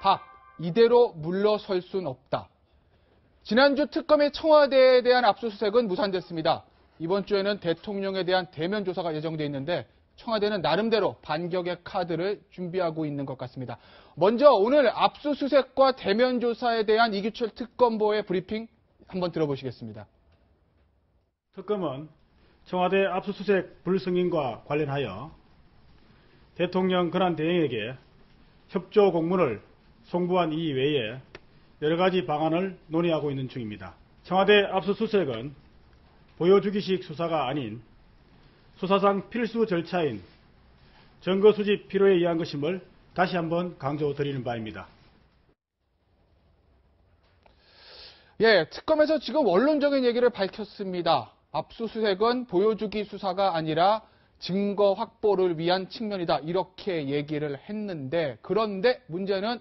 박, 이대로 물러설 순 없다. 지난주 특검의 청와대에 대한 압수수색은 무산됐습니다. 이번 주에는 대통령에 대한 대면 조사가 예정돼 있는데 청와대는 나름대로 반격의 카드를 준비하고 있는 것 같습니다. 먼저 오늘 압수수색과 대면 조사에 대한 이규철 특검보의 브리핑 한번 들어보시겠습니다. 특검은 청와대 압수수색 불승인과 관련하여 대통령 권한대행에게 협조 공문을 송부한 이외에 여러 가지 방안을 논의하고 있는 중입니다. 청와대 압수수색은 보여주기식 수사가 아닌 수사상 필수 절차인 증거 수집 필요에 의한 것임을 다시 한번 강조드리는 바입니다. 예, 특검에서 지금 원론적인 얘기를 밝혔습니다. 압수수색은 보여주기 수사가 아니라 증거 확보를 위한 측면이다. 이렇게 얘기를 했는데 그런데 문제는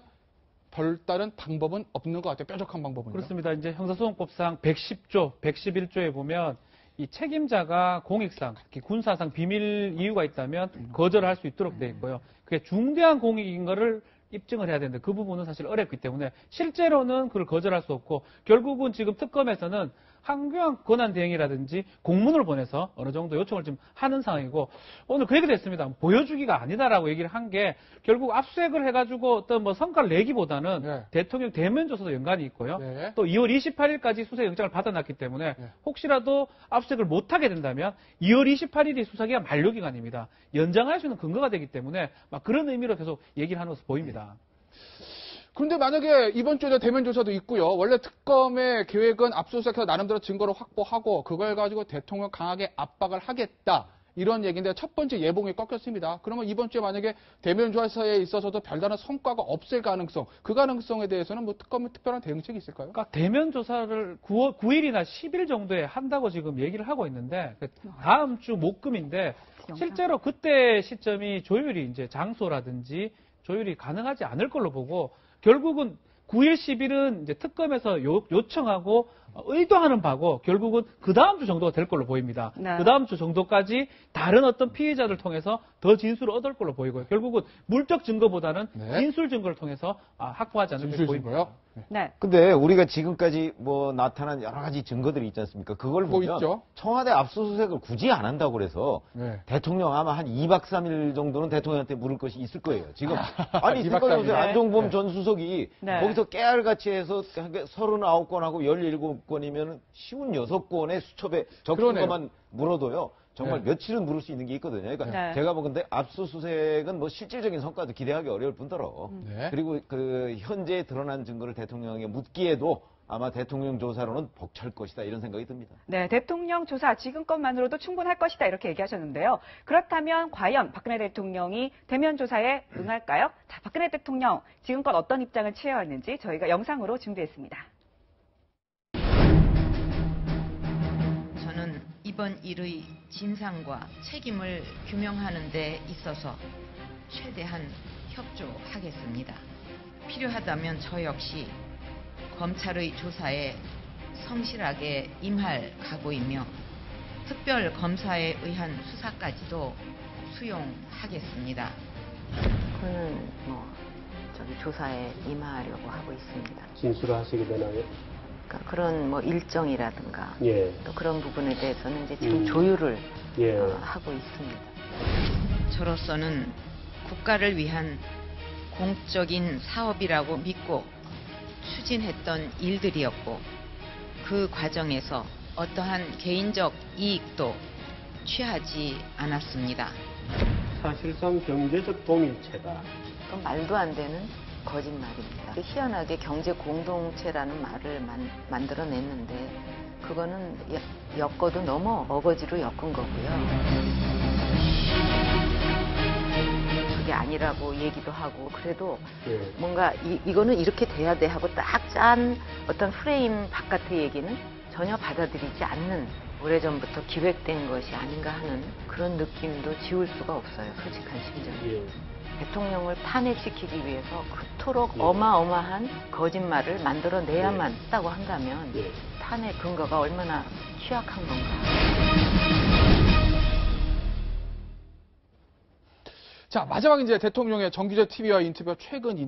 별다른 방법은 없는 것 같아요. 뾰족한 방법은요. 그렇습니다. 이제 형사소송법상 110조, 111조에 보면 이 책임자가 공익상, 특히 군사상 비밀 이유가 있다면 거절할 수 있도록 돼 있고요. 그게 중대한 공익인 거를 입증을 해야 되는데 그 부분은 사실 어렵기 때문에 실제로는 그걸 거절할 수 없고 결국은 지금 특검에서는 한교안 권한대행이라든지 공문을 보내서 어느 정도 요청을 좀 하는 상황이고 오늘 그 얘기도 했습니다. 보여주기가 아니다라고 얘기를 한 게 결국 압수수색을 해가지고 어떤 뭐 성과를 내기보다는 네. 대통령 대면 조사도 연관이 있고요. 네. 또 2월 28일까지 수사영장을 받아놨기 때문에 네. 혹시라도 압수수색을 못하게 된다면 2월 28일이 수사기간 만료기간입니다. 연장할 수 있는 근거가 되기 때문에 막 그런 의미로 계속 얘기를 하는 것으로 보입니다. 그런데 만약에 이번 주에 대면 조사도 있고요. 원래 특검의 계획은 압수수색해서 나름대로 증거를 확보하고 그걸 가지고 대통령 강하게 압박을 하겠다. 이런 얘기인데 첫 번째 예봉이 꺾였습니다. 그러면 이번 주에 만약에 대면 조사에 있어서도 별다른 성과가 없을 가능성, 그 가능성에 대해서는 뭐 특검의 특별한 대응책이 있을까요? 그러니까 대면 조사를 9일이나 10일 정도에 한다고 지금 얘기를 하고 있는데 다음 주 목금인데 실제로 그때 시점이 조율이 이제 장소라든지 조율이 가능하지 않을 걸로 보고 결국은 9일, 10일은 이제 특검에서 요청하고 의도하는 바고 결국은 그 다음 주 정도가 될 걸로 보입니다. 네. 그 다음 주 정도까지 다른 어떤 피의자들 통해서 더 진술을 얻을 걸로 보이고요. 결국은 물적 증거보다는 네. 진술 증거를 통해서 확보하지 않을 걸로 보입니다. 네. 근데 우리가 지금까지 뭐 나타난 여러 가지 증거들이 있지 않습니까? 그걸 뭐 보면 있죠? 청와대 압수수색을 굳이 안 한다고 그래서 네. 대통령 아마 한 2박 3일 정도는 대통령한테 물을 것이 있을 거예요. 지금 아니 2박 3일. 생각해보세요. 안종범 네. 전 수석이 네. 거기서 깨알같이 해서 39건하고 17건이면 56건의 수첩에 적힌 그러네요. 것만 물어도요. 정말 네. 며칠은 물을 수 있는 게 있거든요. 그러니까 네. 제가 보건데 압수수색은 뭐 실질적인 성과도 기대하기 어려울 뿐더러 네. 그리고 그 현재 드러난 증거를 대통령에게 묻기에도 아마 대통령 조사로는 벅찰 것이다 이런 생각이 듭니다. 네, 대통령 조사 지금 것만으로도 충분할 것이다 이렇게 얘기하셨는데요. 그렇다면 과연 박근혜 대통령이 대면 조사에 응할까요? 자, 박근혜 대통령 지금껏 어떤 입장을 취해왔는지 저희가 영상으로 준비했습니다. 저는 이번 일의 진상과 책임을 규명하는 데 있어서 최대한 협조하겠습니다. 필요하다면 저 역시 검찰의 조사에 성실하게 임할 각오이며 특별검사에 의한 수사까지도 수용하겠습니다. 그는 조사에 임하려고 하고 있습니다. 진술을 하시게 되나요? 그러니까 그런 일정이라든가 예. 또 그런 부분에 대해서는 이제 지금 조율을 예. 하고 있습니다. 저로서는 국가를 위한 공적인 사업이라고 믿고 추진했던 일들이었고 그 과정에서 어떠한 개인적 이익도 취하지 않았습니다. 사실상 경제적 동일체다. 그건 말도 안 되는 거짓말입니다. 희한하게 경제 공동체라는 말을 만들어냈는데 그거는 엮어도 너무 어거지로 엮은 거고요. 그게 아니라고 얘기도 하고 그래도 예. 뭔가 이거는 이렇게 돼야 돼 하고 딱 짠 어떤 프레임 바깥의 얘기는 전혀 받아들이지 않는 오래전부터 기획된 것이 아닌가 하는 그런 느낌도 지울 수가 없어요. 솔직한 심정이. 예. 대통령을 탄핵시키기 위해서 그토록 예. 어마어마한 거짓말을 만들어내야만 예. 했다고 한다면 예. 탄핵 근거가 얼마나 취약한 건가. 자, 마지막 이제 대통령의 정규제 TV와 최근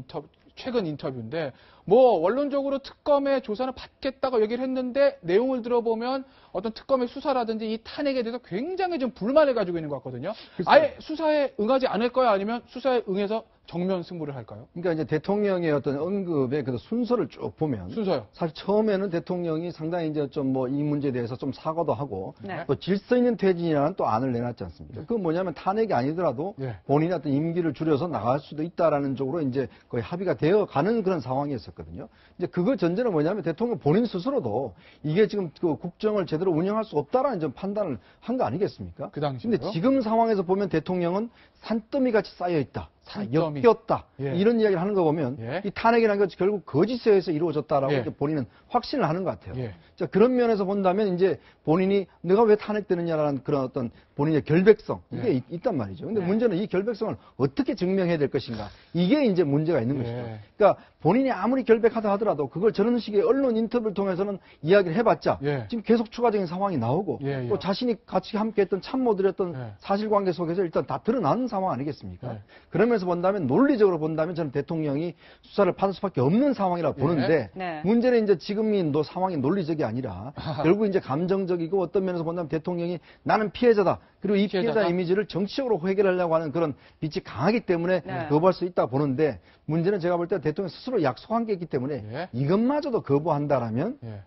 최근 인터뷰인데 뭐 원론적으로 특검의 조사는 받겠다고 얘기를 했는데 내용을 들어보면 어떤 특검의 수사라든지 이 탄핵에 대해서 굉장히 좀 불만을 가지고 있는 것 같거든요. 아예 수사에 응하지 않을 거야 아니면 수사에 응해서 정면 승부를 할까요? 그러니까 이제 대통령의 어떤 언급의 그 순서를 쭉 보면 순서요. 사실 처음에는 대통령이 상당히 이제 좀 뭐 이 문제에 대해서 좀 사과도 하고 네. 또 질서 있는 퇴진이라는 또 안을 내놨지 않습니까? 그건 뭐냐면 탄핵이 아니더라도 네. 본인의 어떤 임기를 줄여서 나갈 수도 있다라는 쪽으로 이제 거의 합의가 되어 가는 그런 상황이었었거든요. 이제 그거 전제는 뭐냐면 대통령 본인 스스로도 이게 지금 그 국정을 제대로 운영할 수 없다라는 좀 판단을 한 거 아니겠습니까? 그 당시에요? 근데 지금 상황에서 보면 대통령은 산더미 같이 쌓여 있다. 산더미. 엮였다. 예. 이런 이야기를 하는 거 보면 예. 이 탄핵이라는 것이 결국 거짓에 의해서 이루어졌다라고 예. 이렇게 본인은 확신을 하는 것 같아요. 예. 자, 그런 면에서 본다면 이제 본인이 내가 왜 탄핵되느냐라는 그런 어떤 본인의 결백성 이게 예. 있단 말이죠. 근데 네. 문제는 이 결백성을 어떻게 증명해야 될 것인가. 이게 이제 문제가 있는 예. 것이죠. 그러니까 본인이 아무리 결백하다 하더라도 그걸 저런 식의 언론 인터뷰를 통해서는 이야기를 해봤자 예. 지금 계속 추가적인 상황이 나오고 예, 예. 또 자신이 같이 함께했던 참모들이었던 예. 사실관계 속에서 일단 다 드러나는 상황 아니겠습니까? 예. 그러면서 본다면 논리적으로 본다면 저는 대통령이 수사를 받을 수밖에 없는 상황이라고 예. 보는데 네. 문제는 이제 지금이 상황이 논리적이 아니라 결국 이제 감정적이고 어떤 면에서 본다면 대통령이 나는 피해자다. 그리고 이 피해자 피해자다? 이미지를 정치적으로 해결하려고 하는 그런 빛이 강하기 때문에 네. 거부할 수 있다 보는데 문제는 제가 볼 때 대통령 스스로 약속한 게 있기 때문에 예. 이것마저도 거부한다라면 예.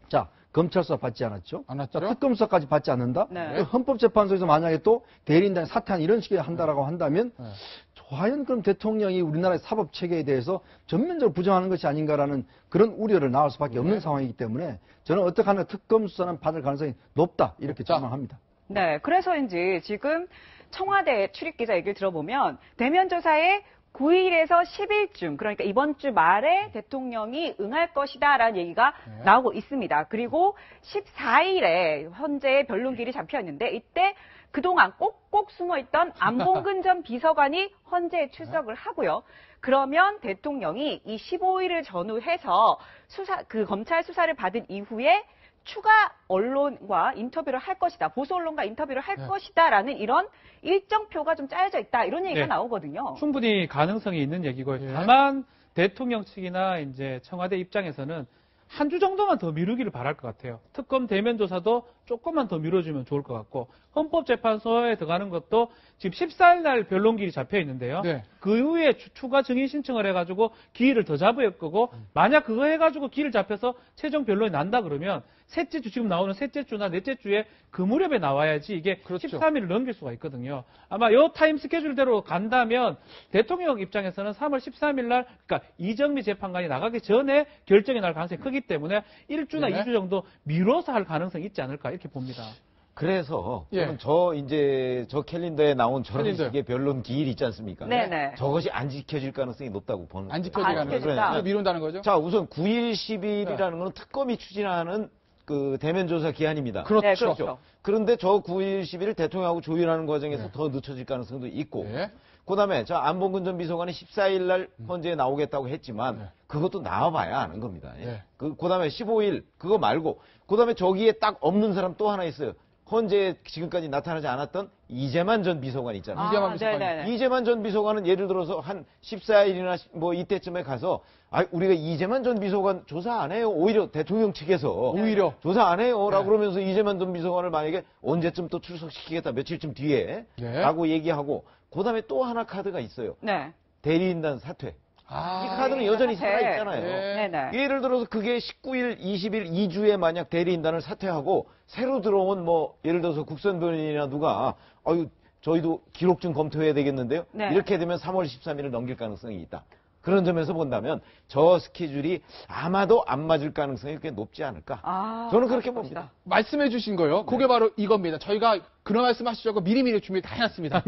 자, 검찰 수사 받지 않았죠? 안 왔죠? 자, 특검 수사까지 받지 않는다? 네. 그 헌법재판소에서 만약에 또 대리인단이 사퇴한 이런 식의 한다라고 한다면 네. 과연 그럼 대통령이 우리나라의 사법 체계에 대해서 전면적으로 부정하는 것이 아닌가라는 그런 우려를 낳을 수밖에 없는 상황이기 때문에 저는 어떻게 하면 특검 수사는 받을 가능성이 높다 이렇게 높다. 전망합니다. 네, 그래서인지 지금 청와대 출입기자 얘기를 들어보면 대면 조사에 9일에서 10일쯤, 그러니까 이번 주 말에 대통령이 응할 것이다라는 얘기가 네. 나오고 있습니다. 그리고 14일에 현재 변론길이 잡혀 있는데 이때 그동안 꼭꼭 숨어있던 안봉근 전 비서관이 헌재에 출석을 하고요. 그러면 대통령이 이 15일을 전후해서 검찰 수사를 받은 이후에 추가 언론과 인터뷰를 할 것이다. 보수 언론과 인터뷰를 할 네. 것이다라는 이런 일정표가 좀 짜여져 있다. 이런 얘기가 네. 나오거든요. 충분히 가능성이 있는 얘기고요. 예. 다만 대통령 측이나 이제 청와대 입장에서는 한 주 정도만 더 미루기를 바랄 것 같아요. 특검 대면 조사도 조금만 더 미뤄주면 좋을 것 같고 헌법재판소에 들어가는 것도 지금 14일 날 변론길이 잡혀 있는데요. 네. 그 이후에 추가 증인 신청을 해가지고 기일을 더 잡을 거고 만약 그거 해가지고 기일 잡혀서 최종 변론이 난다 그러면 셋째 주 지금 나오는 셋째 주나 넷째 주에 그 무렵에 나와야지 이게 그렇죠. 13일을 넘길 수가 있거든요. 아마 요 타임 스케줄대로 간다면 대통령 입장에서는 3월 13일 날 그러니까 이정미 재판관이 나가기 전에 결정이 날 가능성이 크기 때문에 1주나 네. 2주 정도 미뤄서 할 가능성이 있지 않을까 이렇게 봅니다. 그래서 예. 저 캘린더에 나온 저런 캘린더요. 식의 변론 기일 있지 않습니까? 네네. 저것이 안 지켜질 가능성이 높다고 보는 안 거예요. 지켜지는 안 지켜진다. 거죠? 미룬다는 거죠? 자, 우선 9일, 10일이라는 건 특검이 추진하는 그 대면 조사 기한입니다. 그렇죠. 네, 그렇죠. 그런데 저 9일, 10일을 대통령하고 조율하는 과정에서 네. 더 늦춰질 가능성도 있고. 네. 그다음에 자 안봉근 전 비서관이 14일 날 헌재에 나오겠다고 했지만 네. 그것도 나와봐야 아는 겁니다. 예. 네. 그다음에 15일 그거 말고 그다음에 저기에 딱 없는 사람 또 하나 있어요. 헌재에 지금까지 나타나지 않았던 이재만 전 비서관 있잖아요. 이재만 비서관. 네네네. 이재만 전 비서관은 예를 들어서 한 14일이나 뭐 이때쯤에 가서 우리가 이재만 전 비서관 조사 안 해요. 오히려 대통령 측에서 오히려. 조사 안 해요. 라고 네. 그러면서 이재만 전 비서관을 만약에 언제쯤 또 출석시키겠다. 며칠쯤 뒤에 네. 라고 얘기하고 그다음에 또 하나 카드가 있어요. 네. 대리인단 사퇴. 아. 이 카드는 여전히 사퇴. 살아있잖아요. 네. 네네. 예를 들어서 그게 19일, 20일, 2주에 만약 대리인단을 사퇴하고 새로 들어온 뭐 예를 들어서 국선변인이나 누가 저희도 기록 좀 검토해야 되겠는데요. 네. 이렇게 되면 3월 13일을 넘길 가능성이 있다. 그런 점에서 본다면 저 스케줄이 아마도 안 맞을 가능성이 꽤 높지 않을까. 아, 저는 그렇게 봅니다. 말씀해 주신 거요. 그게 바로 이겁니다. 저희가 그런 말씀 하시려고 미리미리 준비 다 해놨습니다.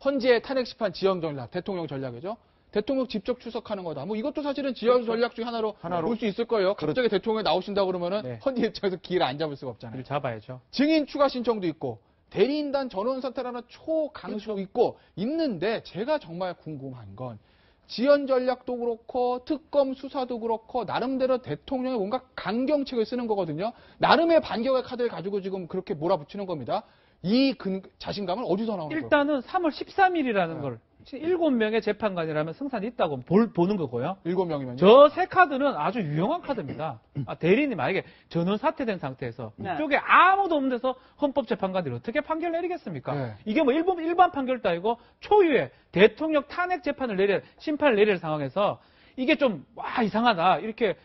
헌재 탄핵 심판 지연 전략, 대통령 전략이죠. 대통령 직접 출석하는 거다. 뭐 이것도 사실은 지연 전략 중에 하나로 볼 수 있을 거예요. 갑자기 대통령이 나오신다 그러면은 네. 헌재 입장에서 기회를 안 잡을 수가 없잖아요. 일 잡아야죠. 증인 추가 신청도 있고 대리인단 전원 사퇴라는 초강수 있고 있는데 제가 정말 궁금한 건 지연 전략도 그렇고 특검 수사도 그렇고 나름대로 대통령이 뭔가 강경책을 쓰는 거거든요. 나름의 반격의 카드를 가지고 지금 그렇게 몰아붙이는 겁니다. 이 자신감은 어디서 나오는 거예요? 일단은 3월 13일이라는 걸 7명의 재판관이라면 승산이 있다고 보는 거고요. 7명이면요. 저 세 카드는 아주 유용한 카드입니다. 대리인이 만약에 전원 사퇴된 상태에서 네. 이쪽에 아무도 없는 데서 헌법재판관들이 어떻게 판결 내리겠습니까? 네. 이게 뭐 일반 판결도 아니고 초유의 대통령 탄핵 재판을 심판을 내릴 상황에서 이게 좀 이상하다 이렇게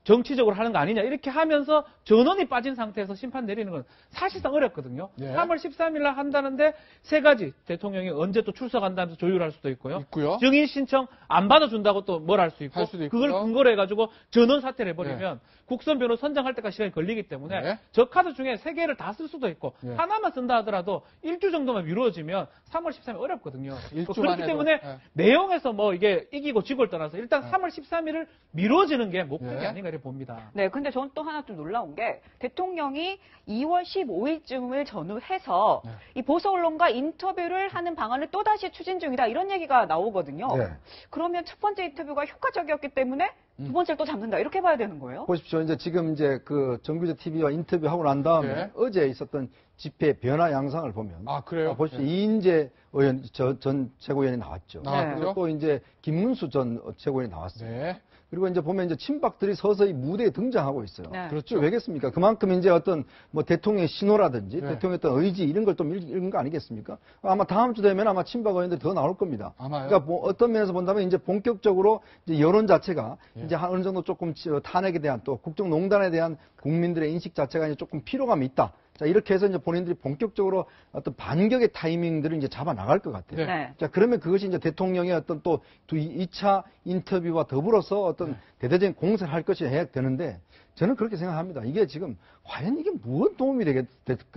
정치적으로 하는 거 아니냐 이렇게 하면서 전원이 빠진 상태에서 심판 내리는 건 사실상 어렵거든요. 네. 3월 13일 날 한다는데 세 가지 대통령이 언제 또 출석한다면서 조율할 수도 있고요. 증인 신청 안 받아준다고 또 뭘 할 수 있고, 할 수도 있고요. 그걸 근거로 해가지고 전원 사퇴를 해버리면 국선 변호 선정할 때까지 시간이 걸리기 때문에 네. 저 카드 중에 세 개를 다 쓸 수도 있고 네. 하나만 쓴다 하더라도 일주 정도만 미뤄지면 3월 13일 어렵거든요. 일주만 그렇기 해도, 때문에 네. 내용에서 뭐 이게 이기고 지고를 떠나서 일단 네. 3월 13일을 미뤄지는 게 목표가 네. 아닌가 이렇게 봅니다. 네, 근데 저는 또 하나 좀 놀라운 게 대통령이 2월 15일쯤을 전후해서 네. 이 보수 언론과 인터뷰를 하는 방안을 또다시 추진 중이다 이런 얘기가 나오거든요. 네. 그러면 첫 번째 인터뷰가 효과적이었기 때문에 두 번째를 또 잡는다 이렇게 봐야 되는 거예요? 보십시오. 이제 지금 이제 그 정규제 TV와 인터뷰하고 난 다음에 네. 어제 있었던 집회 변화 양상을 보면 아, 그래요? 보십시오. 네. 이인재 의원 전 최고위원이 나왔죠. 아, 네. 그죠? 또 이제 김문수 전 최고위원이 나왔어요. 네. 그리고 이제 보면 이제 친박들이 서서히 무대에 등장하고 있어요. 네. 그렇죠. 왜겠습니까? 그만큼 이제 어떤 뭐 대통령의 신호라든지 네. 대통령의 어떤 의지 이런 걸 좀 읽은 거 아니겠습니까? 아마 다음 주 되면 아마 친박 의원들이 더 나올 겁니다. 아마요? 그러니까 뭐 어떤 면에서 본다면 이제 본격적으로 이제 여론 자체가 예. 이제 어느 정도 조금 탄핵에 대한 또 국정농단에 대한 국민들의 인식 자체가 이제 조금 피로감이 있다. 자, 이렇게 해서 이제 본인들이 본격적으로 어떤 반격의 타이밍들을 이제 잡아 나갈 것 같아요. 네. 자, 그러면 그것이 이제 대통령의 어떤 또 2차 인터뷰와 더불어서 어떤 대대적인 공세를 할 것이 해야 되는데 저는 그렇게 생각합니다. 이게 지금 과연 이게 무슨 도움이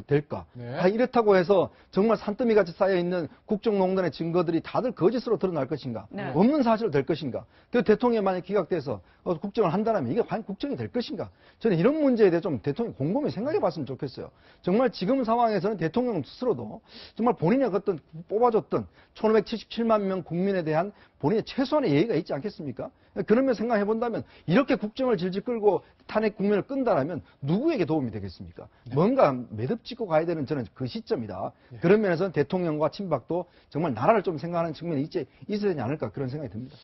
될까? 네. 아, 이렇다고 해서 정말 산더미 같이 쌓여있는 국정농단의 증거들이 다들 거짓으로 드러날 것인가? 네. 없는 사실로 될 것인가? 그 대통령이 만약 기각돼서 국정을 한다면 이게 과연 국정이 될 것인가? 저는 이런 문제에 대해 좀 대통령이 곰곰이 생각해 봤으면 좋겠어요. 정말 지금 상황에서는 대통령 스스로도 정말 본인의 어떤 뽑아줬던 1577만 명 국민에 대한 본인의 최소한의 예의가 있지 않겠습니까? 그러면 생각해 본다면 이렇게 국정을 질질 끌고 탄핵 국면을 끈다라면 누구에게 도움이 되겠습니까? 뭔가 매듭 짓고 가야 되는 저는 그 시점이다. 그런 면에서는 대통령과 친박도 정말 나라를 좀 생각하는 측면이 있어야 되지 않을까 그런 생각이 듭니다.